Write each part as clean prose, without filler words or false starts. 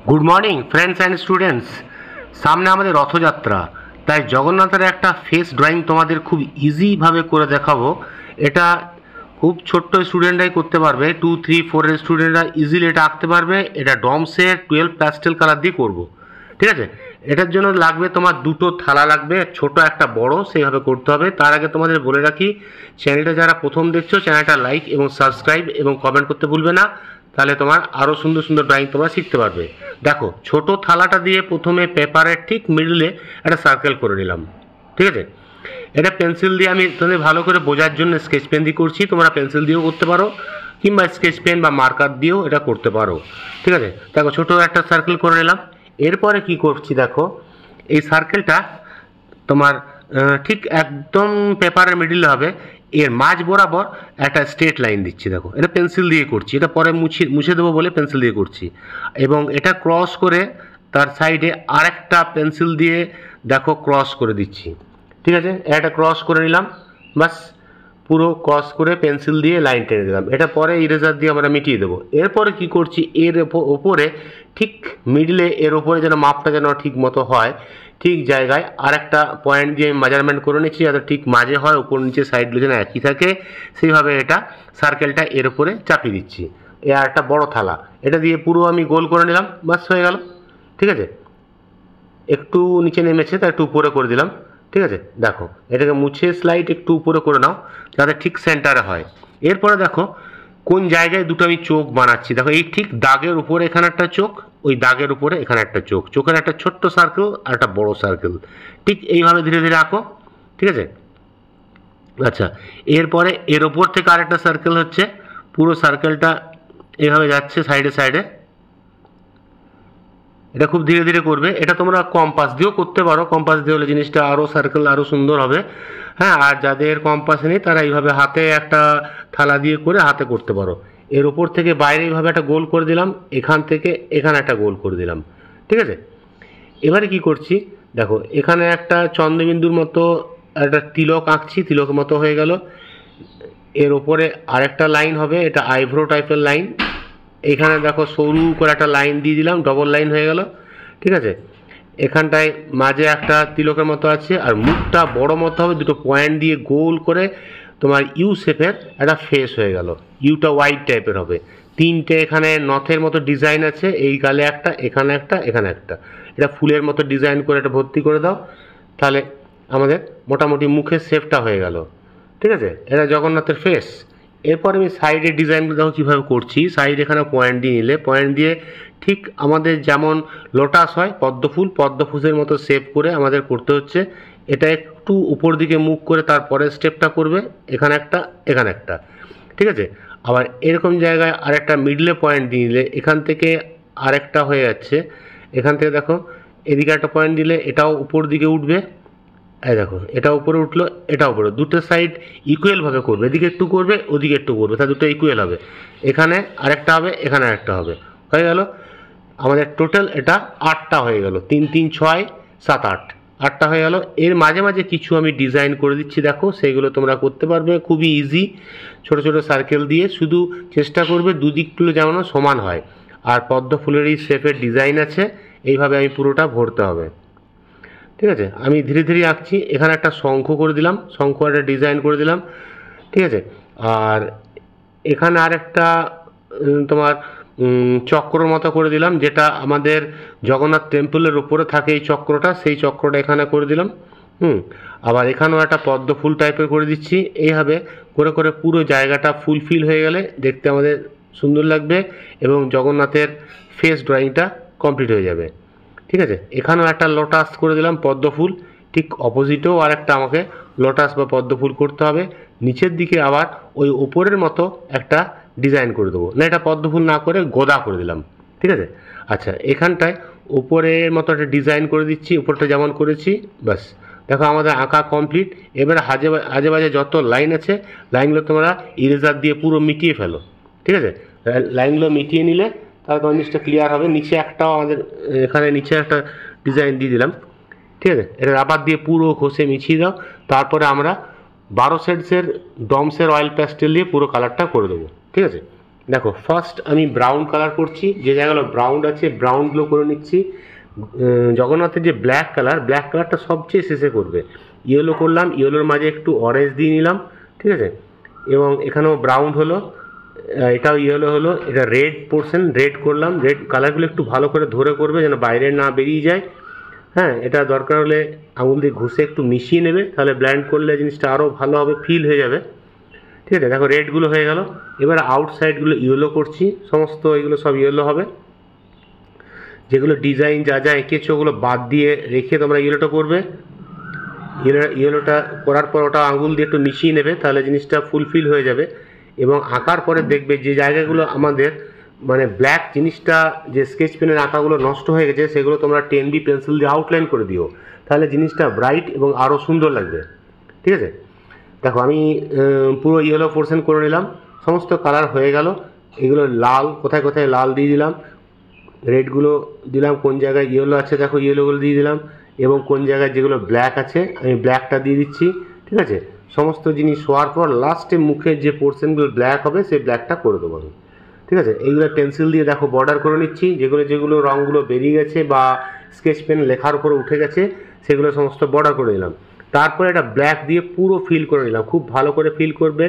Good morning friends and students. সামনে আমাদের রথযাত্রা, তাই জগন্নাথের একটা ফেস ড্রয়িং তোমাদের খুব ইজিভাবে করে দেখাবো। এটা খুব ছোট্ট স্টুডেন্টরাই করতে পারবে, 2, 3, 4 এর স্টুডেন্টরা ইজিলি এটা আঁকতে পারবে। এটা ডমসের 12 প্যাস্টেল কালার দিয়ে করব, ঠিক আছে। এটার জন্য লাগবে তোমার দুটো থালা লাগবে, ছোট একটা বড়, সেইভাবে করতে হবে। তার আগে তোমাদের বলে রাখি, চ্যানেলটা যারা প্রথম দেখছো চ্যানেলটা লাইক এবং সাবস্ক্রাইব এবং কমেন্ট করতে ভুলবে না, তাহলে তোমার আরও সুন্দর সুন্দর ড্রয়িং তোমরা শিখতে পারবে। দেখো, ছোট থালাটা দিয়ে প্রথমে পেপারের ঠিক মিডলে একটা সার্কেল করে নিলাম, ঠিক আছে। এটা পেন্সিল দিয়ে আমি তোমাদের ভালো করে বোঝার জন্য স্কেচ পেন দিয়ে করছি, তোমরা পেন্সিল দিয়েও করতে পারো কিংবা স্কেচ পেন বা মার্কার দিয়েও এটা করতে পারো, ঠিক আছে। দেখো, ছোট একটা সার্কেল করে নিলাম। এরপরে কি করছি দেখো, এই সার্কেলটা তোমার ঠিক একদম পেপারের মিডিলে হবে, এর মাঝ বরাবর একটা স্ট্রেট লাইন দিচ্ছি। দেখো, এটা পেন্সিল দিয়ে করছি, এটা পরে মুছে দেবো বলে পেন্সিল দিয়ে করছি। এবং এটা ক্রস করে তার সাইডে আরেকটা পেন্সিল দিয়ে দেখো ক্রস করে দিচ্ছি, ঠিক আছে। এটা ক্রস করে নিলাম, বাস পুরো ক্রস করে পেন্সিল দিয়ে লাইন টেনে দিলাম। এটা পরে ইরেজার দিয়ে আমরা মিটিয়ে দেবো। এরপরে কি করছি, এর ওপরে ঠিক মিডলে এর ওপরে যেন মাপটা যেন ঠিক মতো হয়, ঠিক জায়গায় আরেকটা পয়েন্ট দিয়ে আমি মেজারমেন্ট করে নিচ্ছি যাতে ঠিক মাঝে হয়, উপর নিচে সাইডগুলো যেন একই থাকে, সেইভাবে এটা সার্কেলটা এর উপরে চাপিয়ে দিচ্ছি। এ আর একটা বড় থালা, এটা দিয়ে পুরো আমি গোল করে নিলাম, বাস হয়ে গেল, ঠিক আছে। একটু নিচে নেমেছে তাই একটু উপরে করে দিলাম, ঠিক আছে। দেখো, এটাকে মুছে স্লাইড একটু উপরে করে নাও যাতে ঠিক সেন্টারে হয়। এরপরে দেখো কোন জায়গায় দুটো আমি চোখ বানাচ্ছি। দেখো, এই ঠিক দাগের উপরে এখানে একটা চোখ, ওই দাগের উপরে এখানে একটা চোখ, চোখের একটা ছোট্ট সার্কেল আর একটা বড় সার্কেল, ঠিক এইভাবে ধীরে ধীরে আঁকো, ঠিক আছে। আচ্ছা, এরপরে এর ওপর থেকে আরেকটা সার্কেল হচ্ছে, পুরো সার্কেলটা এইভাবে যাচ্ছে সাইডে সাইডে। এটা খুব ধীরে ধীরে করবে। এটা তোমরা কম্পাস দিয়েও করতে পারো, কম্পাস দিয়ে হলে জিনিসটা আরও সার্কেল আরও সুন্দর হবে, হ্যাঁ। আর যাদের কম্পাস নেই তারা এইভাবে হাতে একটা থালা দিয়ে করে হাতে করতে পারো। এর ওপর থেকে বাইরে এইভাবে একটা গোল করে দিলাম, এখান থেকে এখানে একটা গোল করে দিলাম, ঠিক আছে। এবারে কি করছি দেখো, এখানে একটা চন্দ্রবিন্দুর মতো একটা তিলক আঁকছি, তিলকের মতো হয়ে গেল। এর ওপরে আরেকটা লাইন হবে, এটা আইব্রো টাইপের লাইন। এখানে দেখো সরু করে একটা লাইন দিয়ে দিলাম, ডবল লাইন হয়ে গেল, ঠিক আছে। এখানটায় মাঝে একটা তিলকের মতো আছে, আর মুখটা বড় মতো হবে, দুটো পয়েন্ট দিয়ে গোল করে তোমার ইউ শেপের একটা ফেস হয়ে গেল। ইউটা হোয়াইট টাইপের হবে। তিনটে এখানে নথের মতো ডিজাইন আছে, এই গালে একটা, এখানে একটা, এখানে একটা। এটা ফুলের মতো ডিজাইন করে এটা ভর্তি করে দাও, তাহলে আমাদের মোটামুটি মুখের শেপটা হয়ে গেল, ঠিক আছে। এটা জগন্নাথের ফেস। এরপর আমি সাইডের ডিজাইনগুলো দেখো কীভাবে করছি। সাইড এখানে পয়েন্ট দিয়ে নিলে, পয়েন্ট দিয়ে ঠিক আমাদের যেমন লোটাস হয় পদ্মফুলের মতো শেপ করে আমাদের করতে হচ্ছে। এটা একটু উপর দিকে মুখ করে তারপরের স্টেপটা করবে, এখানে একটা, এখানে একটা, ঠিক আছে। আবার এরকম জায়গায় আরেকটা মিডলে পয়েন্ট দিয়ে নিলে এখান থেকে আরেকটা হয়ে যাচ্ছে। এখান থেকে দেখো এদিকে একটা পয়েন্ট দিলে এটাও উপর দিকে উঠবে, এই দেখো এটা উপরে উঠলো, এটা উপরে, দুটো সাইড ইকুয়ালভাবে করবে, এদিকে একটু করবে ওদিকে একটু করবে, তা দুটো ইকুয়াল হবে। এখানে আরেকটা হবে, এখানে আরেকটা হবে, হয়ে গেল আমাদের টোটাল। এটা 8টা হয়ে গেল, 3, 3, 6, 7, 8, 8টা হয়ে গেল। এর মাঝে মাঝে কিছু আমি ডিজাইন করে দিচ্ছি, দেখো সেইগুলো তোমরা করতে পারবে খুবই ইজি। ছোট ছোট সার্কেল দিয়ে শুধু চেষ্টা করবে দুদিকগুলো যেমন সমান হয়। আর পদ্ম ফুলের এই শেপের ডিজাইন আছে, এইভাবে আমি পুরোটা ভরতে হবে, ঠিক আছে। আমি ধীরে ধীরে আঁকছি। এখানে একটা শঙ্খ করে দিলাম, শঙ্খ একটা ডিজাইন করে দিলাম, ঠিক আছে। আর এখানে আরেকটা তোমার চক্র মতো করে দিলাম, যেটা আমাদের জগন্নাথ টেম্পলের উপরে থাকে এই চক্রটা, সেই চক্রটা এখানে করে দিলাম। আবার এখানেও একটা পদ্ম ফুল টাইপের করে দিচ্ছি। এইভাবে করে করে পুরো জায়গাটা ফুলফিল হয়ে গেলে দেখতে আমাদের সুন্দর লাগবে এবং জগন্নাথের ফেস ড্রয়িংটা কমপ্লিট হয়ে যাবে, ঠিক আছে। এখানেও একটা লোটাস করে দিলাম, পদ্ম ফুল। ঠিক অপোজিটেও আর একটা আমাকে লোটাস বা পদ্ম ফুল করতে হবে। নিচের দিকে আবার ওই ওপরের মতো একটা ডিজাইন করে দেবো, না এটা পদ্ম ফুল না করে গোদা করে দিলাম, ঠিক আছে। আচ্ছা, এখানটায় উপরের মতো একটা ডিজাইন করে দিচ্ছি, উপরটা যেমন করেছি, বাস দেখো আমাদের আঁকা কমপ্লিট। এবারে আজে বাজে যত লাইন আছে লাইনগুলো তোমরা ইরেজার দিয়ে পুরো মিটিয়ে ফেলো, ঠিক আছে। লাইনগুলো মিটিয়ে নিলে তাহলে তোমার জিনিসটা ক্লিয়ার হবে। নিচে একটাও আমাদের এখানে নিচে একটা ডিজাইন দিয়ে দিলাম, ঠিক আছে। এটা রাবার দিয়ে পুরো ঘষে মিছিয়ে দাও। তারপরে আমরা 12 শেডসের ডমসের অয়েল প্যাস্টেল দিয়ে পুরো কালারটা করে দেবো, ঠিক আছে। দেখো ফার্স্ট আমি ব্রাউন কালার করছি, যে জায়গাগুলো ব্রাউন আছে ব্রাউনগুলো করে নিচ্ছি। জগন্নাথের যে ব্ল্যাক কালারটা সবচেয়ে শেষে করবে। ইয়েলো করলাম, ইয়েলোর মাঝে একটু অরেঞ্জ দিয়ে নিলাম, ঠিক আছে। এবং এখানেও ব্রাউন হলো, এটাও ইয়েলো হলো, এটা রেড পোর্শন রেড করলাম। রেড কালারগুলো একটু ভালো করে ধরে করবে যেন বাইরে না বেরিয়ে যায়। হ্যাঁ, এটা দরকার হলে আঙুল দিয়ে ঘষে একটু মিশিয়ে নেবে, তাহলে ব্ল্যান্ড করলে জিনিসটা আরও ভালোভাবে ফিল হয়ে যাবে, ঠিক আছে। দেখো রেডগুলো হয়ে গেল, এবার আউটসাইডগুলো ইয়েলো করছি, সমস্ত এগুলো সব ইয়েলো হবে। যেগুলো ডিজাইন যা যা এঁকেছো ওগুলো বাদ দিয়ে রেখে তোমরা ইয়েলোটা করবে। ইয়েলোটা করার পর ওটা আঙুল দিয়ে একটু মিশিয়ে নেবে, তাহলে জিনিসটা ফুলফিল হয়ে যাবে। এবং আঁকার পরে দেখবে যে জায়গাগুলো আমাদের মানে ব্ল্যাক জিনিসটা যে স্কেচ পেনের আঁকাগুলো নষ্ট হয়ে গেছে সেগুলো তোমরা 10B পেন্সিল দিয়ে আউটলাইন করে দিও, তাহলে জিনিসটা ব্রাইট এবং আরও সুন্দর লাগবে, ঠিক আছে। দেখো আমি পুরো ইয়েলো পোর্শন করে নিলাম, সমস্ত কালার হয়ে গেল। এগুলো লাল, কোথায় কোথায় লাল দিয়ে দিলাম, রেডগুলো দিলাম, কোন জায়গায় ইয়েলো আছে দেখো ইয়েলোগুলো দিয়ে দিলাম, এবং কোন জায়গায় যেগুলো ব্ল্যাক আছে আমি ব্ল্যাকটা দিয়ে দিচ্ছি, ঠিক আছে। সমস্ত জিনিস হওয়ার পর লাস্টে মুখের যে পোর্শনগুলো ব্ল্যাক হবে সেই ব্ল্যাকটা করে দেবো আমি, ঠিক আছে। এইগুলো পেন্সিল দিয়ে দেখো বর্ডার করে নিচ্ছি, যেগুলো রঙগুলো বেরিয়ে গেছে বা স্কেচ পেন লেখার উপরে উঠে গেছে সেগুলো সমস্ত বর্ডার করে নিলাম। তারপরে এটা ব্ল্যাক দিয়ে পুরো ফিল করে নিলাম, খুব ভালো করে ফিল করবে,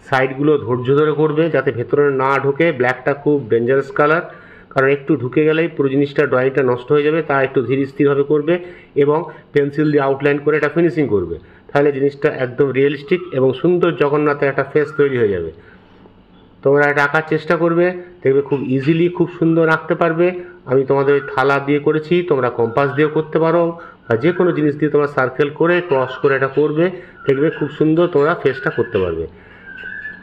সাইডগুলো ধৈর্য ধরে করবে যাতে ভেতরে না ঢোকে। ব্ল্যাকটা খুব ডেঞ্জারাস কালার, কারণ একটু ঢুকে গেলেই পুরো জিনিসটা ড্রয়িংটা নষ্ট হয়ে যাবে, তা একটু ধীর স্থিরভাবে করবে এবং পেন্সিল দিয়ে আউটলাইন করে এটা ফিনিশিং করবে, তাহলে জিনিসটা একদম রিয়েলিস্টিক এবং সুন্দর জগন্নাথের একটা ফেস তৈরি হয়ে যাবে। তোমরা এটা আঁকার চেষ্টা করবে, দেখবে খুব ইজিলি খুব সুন্দর আঁকতে পারবে। আমি তোমাদের ওই থালা দিয়ে করেছি, তোমরা কম্পাস দিয়েও করতে পারো, বা যে কোনো জিনিস দিয়ে তোমরা সার্কেল করে ক্রস করে এটা করবে, দেখবে খুব সুন্দর তোমরা ফেসটা করতে পারবে।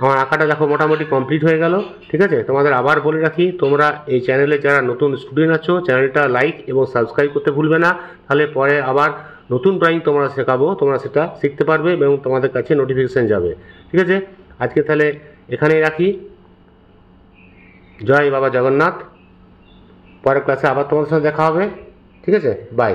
আমার আঁকাটা দেখো মোটামুটি কমপ্লিট হয়ে গেল, ঠিক আছে। তোমাদের আবার বলে রাখি, তোমরা এই চ্যানেলে যারা নতুন স্টুডেন্ট আছো চ্যানেলটা লাইক এবং সাবস্ক্রাইব করতে ভুলবে না, তাহলে পরে আবার নতুন ড্রয়িং তোমরা শেখাবো, তোমরা সেটা শিখতে পারবে এবং তোমাদের কাছে নোটিফিকেশান যাবে, ঠিক আছে। আজকে তাহলে এখানেই রাখি। জয় বাবা জগন্নাথ। পরের ক্লাসে আবার তোমাদের সাথে দেখা হবে, ঠিক আছে। বাই।